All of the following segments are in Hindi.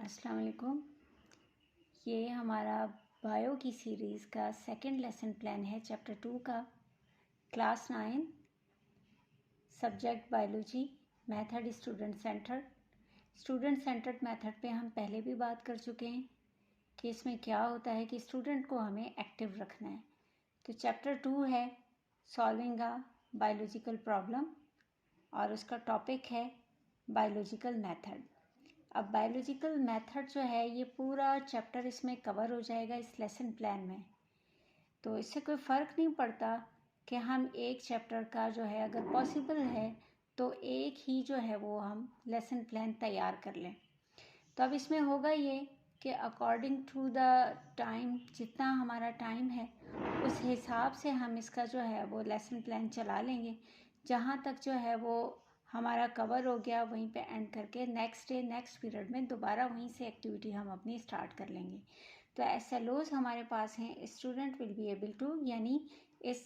अस्सलाम वालेकुम। ये हमारा बायो की सीरीज़ का सेकंड लेसन प्लान है चैप्टर 2 का, class 9, subject biology, method student centred method पे हम पहले भी बात कर चुके हैं कि इसमें क्या होता है कि स्टूडेंट को हमें एक्टिव रखना है। तो चैप्टर 2 है सॉल्विंग अ बायोलॉजिकल प्रॉब्लम और उसका टॉपिक है बायोलॉजिकल मेथड। अब बायोलॉजिकल मेथड जो है ये पूरा चैप्टर इसमें कवर हो जाएगा इस लेसन प्लान में। तो इससे कोई फ़र्क नहीं पड़ता कि हम एक चैप्टर का जो है अगर पॉसिबल है तो एक ही जो है वो हम लेसन प्लान तैयार कर लें। तो अब इसमें होगा ये कि अकॉर्डिंग टू द टाइम, जितना हमारा टाइम है उस हिसाब से हम इसका जो है वो लेसन प्लान चला लेंगे। जहाँ तक जो है वो हमारा कवर हो गया वहीं पे एंड करके नेक्स्ट डे नेक्स्ट पीरियड में दोबारा वहीं से एक्टिविटी हम अपनी स्टार्ट कर लेंगे। तो SLOs हमारे पास हैं, student will be able to, यानी इस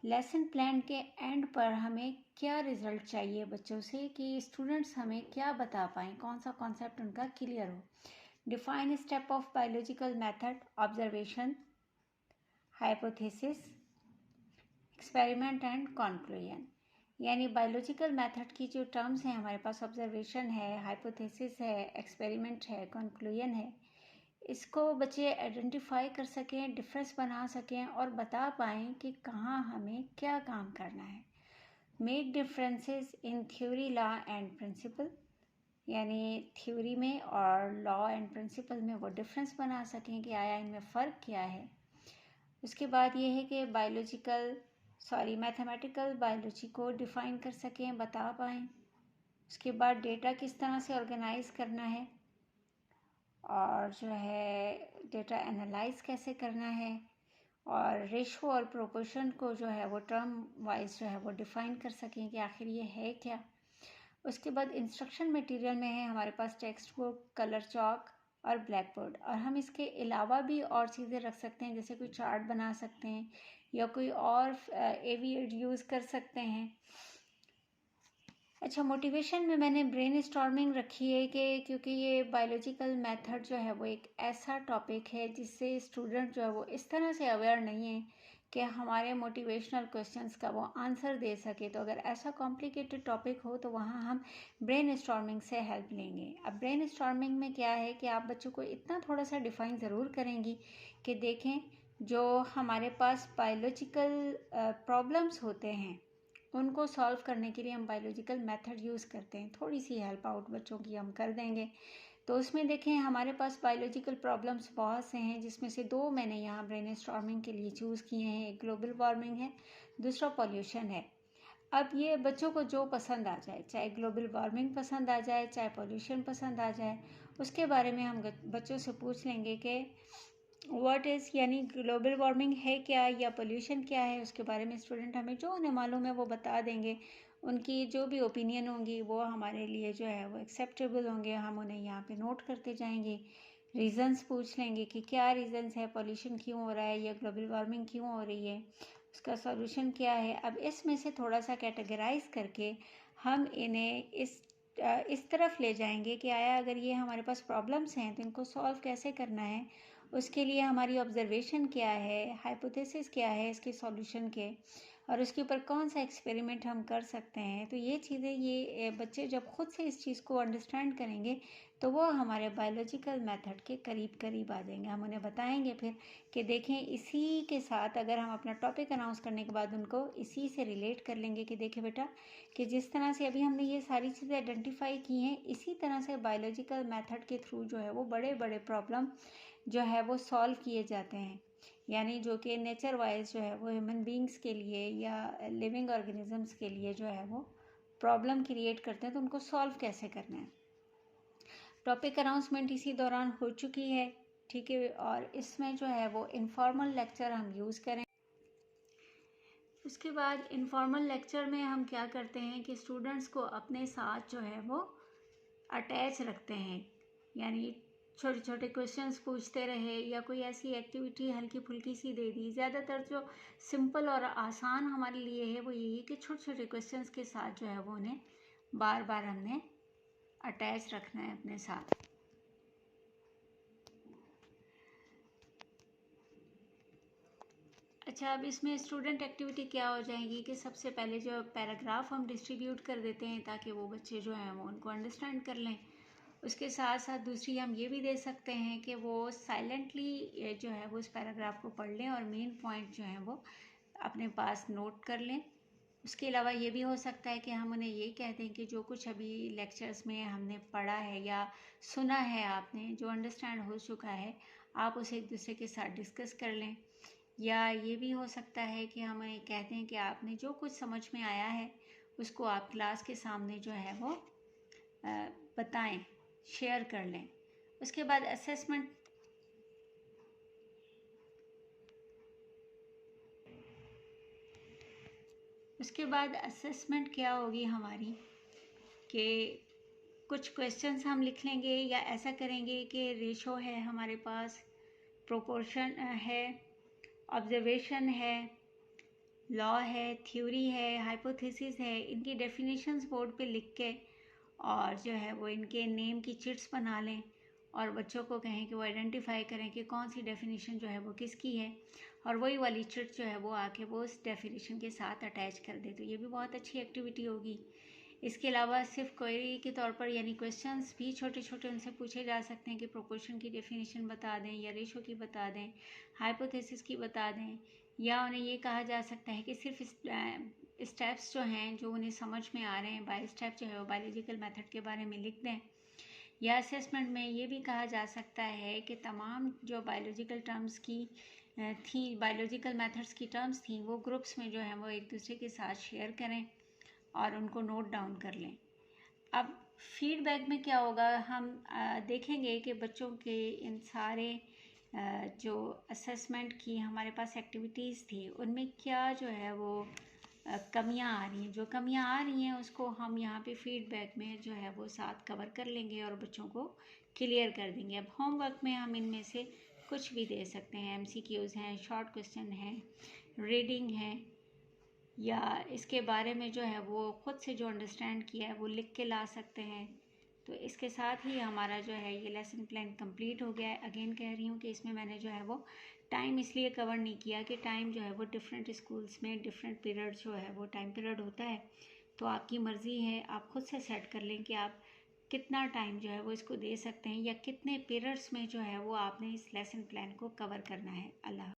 लेसन प्लान के एंड पर हमें क्या रिज़ल्ट चाहिए बच्चों से कि स्टूडेंट्स हमें क्या बता पाएँ, कौन सा कॉन्सेप्ट उनका क्लियर हो। Define step of biological method, observation, hypothesis, experiment and conclusion. यानी बायोलॉजिकल मेथड की जो टर्म्स हैं हमारे पास, ऑब्जर्वेशन है, हाइपोथेसिस है, एक्सपेरिमेंट है, कंक्लूजन है, इसको बच्चे आइडेंटिफाई कर सकें, डिफरेंस बना सकें और बता पाएँ कि कहाँ हमें क्या काम करना है। Make differences in theory, law and principle, यानी थ्योरी में और लॉ एंड प्रिंसिपल में वो डिफरेंस बना सकें कि आया इनमें फ़र्क क्या है। उसके बाद ये है कि मैथमेटिकल बायोलॉजी को डिफ़ाइन कर सकें, बता पाएँ। उसके बाद डेटा किस तरह से ऑर्गेनाइज़ करना है और जो है डेटा एनालाइज कैसे करना है, और रेशो और प्रोपोर्शन को जो है वो टर्म वाइज जो है वो डिफ़ाइन कर सकें कि आखिर ये है क्या। उसके बाद इंस्ट्रक्शन मटेरियल में है हमारे पास टेक्स्ट बुक, कलर चॉक और ब्लैक बोर्ड, और हम इसके अलावा भी और चीज़ें रख सकते हैं, जैसे कोई चार्ट बना सकते हैं या कोई और एवी यूज़ कर सकते हैं। अच्छा, मोटिवेशन में मैंने ब्रेन स्टॉर्मिंग रखी है कि क्योंकि ये बायोलॉजिकल मेथड जो है वो एक ऐसा टॉपिक है जिससे स्टूडेंट जो है वो इस तरह से अवेयर नहीं है कि हमारे मोटिवेशनल क्वेश्चंस का वो आंसर दे सके। तो अगर ऐसा कॉम्प्लिकेटेड टॉपिक हो तो वहाँ हम ब्रेन स्टॉर्मिंग से हेल्प लेंगे। अब ब्रेन स्टॉर्मिंग में क्या है कि आप बच्चों को इतना थोड़ा सा डिफ़ाइन ज़रूर करेंगी कि देखें जो हमारे पास बायोलॉजिकल प्रॉब्लम्स होते हैं उनको सॉल्व करने के लिए हम बायोलॉजिकल मेथड यूज़ करते हैं। थोड़ी सी हेल्प आउट बच्चों की हम कर देंगे। तो उसमें देखें हमारे पास बायोलॉजिकल प्रॉब्लम्स बहुत से हैं, जिसमें से 2 मैंने यहाँ ब्रेन स्टॉर्मिंग के लिए चूज़ किए हैं। एक ग्लोबल वार्मिंग है, दूसरा पॉल्यूशन है। अब ये बच्चों को जो पसंद आ जाए, चाहे ग्लोबल वार्मिंग पसंद आ जाए, चाहे पॉल्यूशन पसंद आ जाए, उसके बारे में हम बच्चों से पूछ लेंगे कि व्हाट इज़, यानी ग्लोबल वार्मिंग है क्या या पोल्यूशन क्या है। उसके बारे में स्टूडेंट हमें जो उन्हें मालूम है वो बता देंगे। उनकी जो भी ओपिनियन होंगी वो हमारे लिए जो है वो एक्सेप्टेबल होंगे, हम उन्हें यहाँ पे नोट करते जाएंगे। रीज़न्स पूछ लेंगे कि क्या रीज़न्स है, पोल्यूशन क्यों हो रहा है या ग्लोबल वार्मिंग क्यों हो रही है, उसका सॉल्यूशन क्या है। अब इसमें से थोड़ा सा कैटेगराइज करके हम इन्हें इस तरफ ले जाएंगे कि आया अगर ये हमारे पास प्रॉब्लम्स हैं तो इनको सॉल्व कैसे करना है, उसके लिए हमारी ऑब्जर्वेशन क्या है, हाइपोथेसिस क्या है इसके सॉल्यूशन के, और उसके ऊपर कौन सा एक्सपेरिमेंट हम कर सकते हैं। तो ये चीज़ें ये बच्चे जब खुद से इस चीज़ को अंडरस्टैंड करेंगे तो वो हमारे बायोलॉजिकल मेथड के करीब करीब आ जाएंगे। हम उन्हें बताएंगे फिर कि देखें इसी के साथ अगर हम अपना टॉपिक अनाउंस करने के बाद उनको इसी से रिलेट कर लेंगे कि देखें बेटा कि जिस तरह से अभी हमने ये सारी चीज़ें आइडेंटिफाई की हैं, इसी तरह से बायोलॉजिकल मेथड के थ्रू जो है वो बड़े बड़े प्रॉब्लम जो है वो सॉल्व किए जाते हैं। यानी जो कि नेचर वाइज जो है वो ह्यूमन बींग्स के लिए या लिविंग ऑर्गेनिजम्स के लिए जो है वो प्रॉब्लम क्रिएट करते हैं, तो उनको सॉल्व कैसे करना है। टॉपिक अनाउंसमेंट इसी दौरान हो चुकी है, ठीक है, और इसमें जो है वो इनफॉर्मल लेक्चर हम यूज़ करें। उसके बाद इनफॉर्मल लेक्चर में हम क्या करते हैं कि स्टूडेंट्स को अपने साथ जो है वो अटैच रखते हैं, यानी छोटे छोटे क्वेश्चंस पूछते रहे या कोई ऐसी एक्टिविटी हल्की फुल्की सी दे दी। ज़्यादातर जो सिंपल और आसान हमारे लिए है वो यही है कि छोटे छोटे क्वेश्चंस के साथ जो है वो उन्हें बार बार हमने अटैच रखना है अपने साथ। अच्छा, अब इसमें स्टूडेंट एक्टिविटी क्या हो जाएगी कि सबसे पहले जो पैराग्राफ हम डिस्ट्रीब्यूट कर देते हैं ताकि वो बच्चे जो हैं वो उनको अंडरस्टैंड कर लें। उसके साथ साथ दूसरी हम ये भी दे सकते हैं कि वो साइलेंटली जो है वो उस पैराग्राफ को पढ़ लें और मेन पॉइंट जो हैं वो अपने पास नोट कर लें। उसके अलावा ये भी हो सकता है कि हम उन्हें ये कह दें कि जो कुछ अभी लेक्चर्स में हमने पढ़ा है या सुना है आपने, जो अंडरस्टैंड हो चुका है, आप उसे एक दूसरे के साथ डिस्कस कर लें। या ये भी हो सकता है कि हम उन्हें कहते हैं कि आपने जो कुछ समझ में आया है उसको आप क्लास के सामने जो है वो बताएं, शेयर कर लें। उसके बाद असेसमेंट क्या होगी हमारी कि कुछ क्वेश्चंस हम लिख लेंगे या ऐसा करेंगे कि रेशो है हमारे पास, प्रोपोर्शन है, ऑब्जर्वेशन है, लॉ है, थ्योरी है, हाइपोथेसिस है, इनकी डेफिनेशंस बोर्ड पे लिख के और जो है वो इनके नेम की चिट्स बना लें और बच्चों को कहें कि वो आइडेंटिफाई करें कि कौन सी डेफिनेशन जो है वो किसकी है और वही वाली चिट जो है वो आके वो उस डेफिनेशन के साथ अटैच कर दे। तो ये भी बहुत अच्छी एक्टिविटी होगी। इसके अलावा सिर्फ क्वेरी के तौर पर यानी क्वेश्चंस भी छोटे छोटे उनसे पूछे जा सकते हैं कि प्रोपोर्शन की डेफिनेशन बता दें या रेशो की बता दें, हाइपोथेसिस की बता दें, या उन्हें ये कहा जा सकता है कि सिर्फ स्टेप्स जो हैं जो उन्हें समझ में आ रहे हैं बाय स्टेप जो है वो बायोलॉजिकल मेथड के बारे में लिख दें। या असेसमेंट में ये भी कहा जा सकता है कि तमाम जो बायोलॉजिकल टर्म्स की थी, बायोलॉजिकल मेथड्स की टर्म्स थी, वो ग्रुप्स में जो है वो एक दूसरे के साथ शेयर करें और उनको नोट डाउन कर लें। अब फीडबैक में क्या होगा, हम देखेंगे कि बच्चों के इन सारे जो असेसमेंट की हमारे पास एक्टिविटीज़ थी उनमें क्या जो है वो कमियां आ रही हैं। जो कमियां आ रही हैं उसको हम यहाँ पे फीडबैक में जो है वो साथ कवर कर लेंगे और बच्चों को क्लियर कर देंगे। अब होमवर्क में हम इनमें से कुछ भी दे सकते हैं, MCQs हैं, शॉर्ट क्वेश्चन हैं, रीडिंग है, या इसके बारे में जो है वो ख़ुद से जो अंडरस्टैंड किया है वो लिख के ला सकते हैं। तो इसके साथ ही हमारा जो है ये लेसन प्लान कंप्लीट हो गया है। अगेन कह रही हूँ कि इसमें मैंने जो है वो टाइम इसलिए कवर नहीं किया कि टाइम जो है वो डिफरेंट स्कूल्स में डिफरेंट पीरियड जो है वो टाइम पीरियड होता है। तो आपकी मर्ज़ी है, आप ख़ुद से सेट कर लें कि आप कितना टाइम जो है वो इसको दे सकते हैं या कितने पीरियड्स में जो है वो आपने इस लेसन प्लान को कवर करना है। अल्लाह।